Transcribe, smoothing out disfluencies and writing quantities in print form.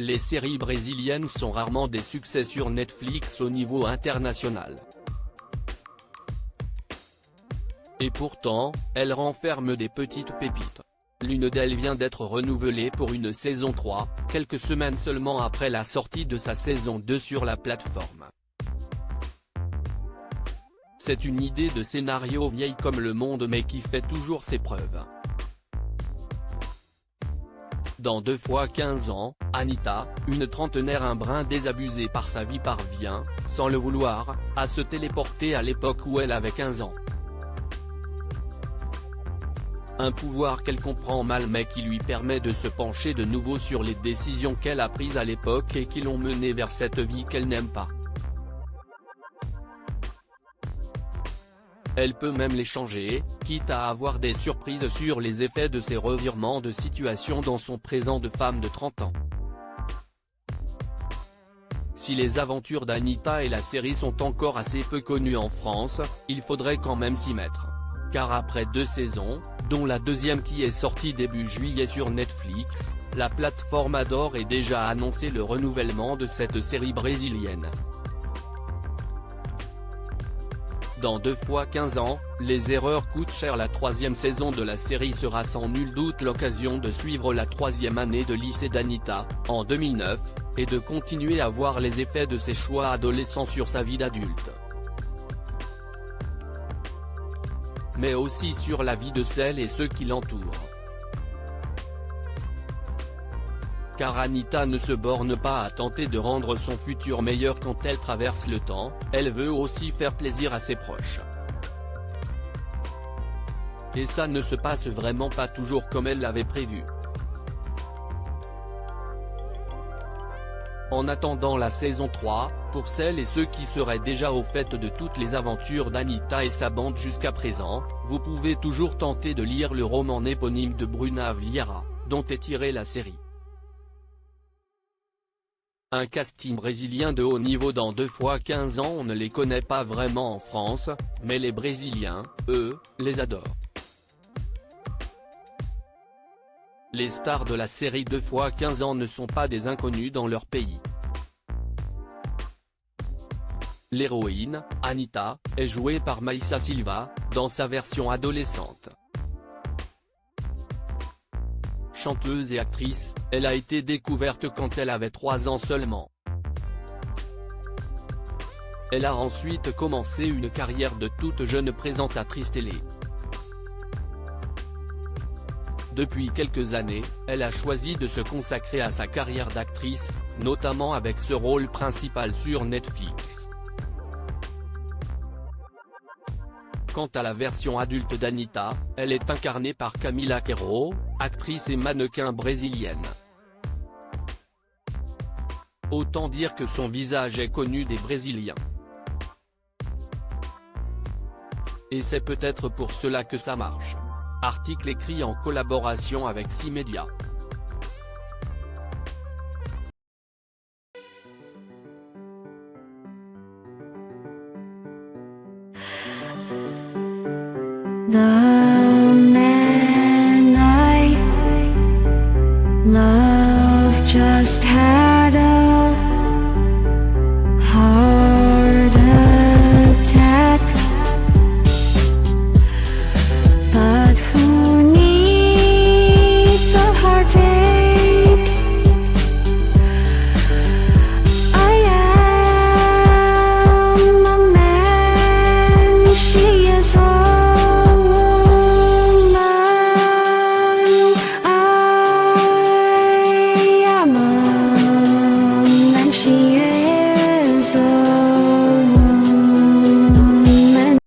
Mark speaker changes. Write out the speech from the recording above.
Speaker 1: Les séries brésiliennes sont rarement des succès sur Netflix au niveau international. Et pourtant, elles renferment des petites pépites. L'une d'elles vient d'être renouvelée pour une saison 3, quelques semaines seulement après la sortie de sa saison 2 sur la plateforme. C'est une idée de scénario vieille comme le monde mais qui fait toujours ses preuves. Dans 2 fois 15 ans, Anitta, une trentenaire un brin désabusée par sa vie parvient, sans le vouloir, à se téléporter à l'époque où elle avait 15 ans. Un pouvoir qu'elle comprend mal mais qui lui permet de se pencher de nouveau sur les décisions qu'elle a prises à l'époque et qui l'ont menée vers cette vie qu'elle n'aime pas. Elle peut même les changer, quitte à avoir des surprises sur les effets de ces revirements de situation dans son présent de femme de 30 ans. Si les aventures d'Anitta et la série sont encore assez peu connues en France, il faudrait quand même s'y mettre. Car après 2 saisons, dont la deuxième qui est sortie début juillet sur Netflix, la plateforme a d'ores et déjà annoncé le renouvellement de cette série brésilienne. Dans 2 fois 15 ans, les erreurs coûtent cher. La 3e saison de la série sera sans nul doute l'occasion de suivre la 3e année de lycée d'Anitta, en 2009, et de continuer à voir les effets de ses choix adolescents sur sa vie d'adulte. Mais aussi sur la vie de celles et ceux qui l'entourent. Car Anitta ne se borne pas à tenter de rendre son futur meilleur quand elle traverse le temps, elle veut aussi faire plaisir à ses proches. Et ça ne se passe vraiment pas toujours comme elle l'avait prévu. En attendant la saison 3, pour celles et ceux qui seraient déjà au fait de toutes les aventures d'Anitta et sa bande jusqu'à présent, vous pouvez toujours tenter de lire le roman éponyme de Bruna Vieira, dont est tirée la série. Un casting brésilien de haut niveau. Dans 2 fois 15 ans on ne les connaît pas vraiment en France, mais les Brésiliens, eux, les adorent. Les stars de la série 2 fois 15 ans ne sont pas des inconnus dans leur pays. L'héroïne, Anitta, est jouée par Maïssa Silva, dans sa version adolescente. Chanteuse et actrice, elle a été découverte quand elle avait 3 ans seulement. Elle a ensuite commencé une carrière de toute jeune présentatrice télé. Depuis quelques années, elle a choisi de se consacrer à sa carrière d'actrice, notamment avec ce rôle principal sur Netflix. Quant à la version adulte d'Anitta, elle est incarnée par Camila Queiroz, actrice et mannequin brésilienne. Autant dire que son visage est connu des Brésiliens. Et c'est peut-être pour cela que ça marche. Article écrit en collaboration avec 6 médias.
Speaker 2: 나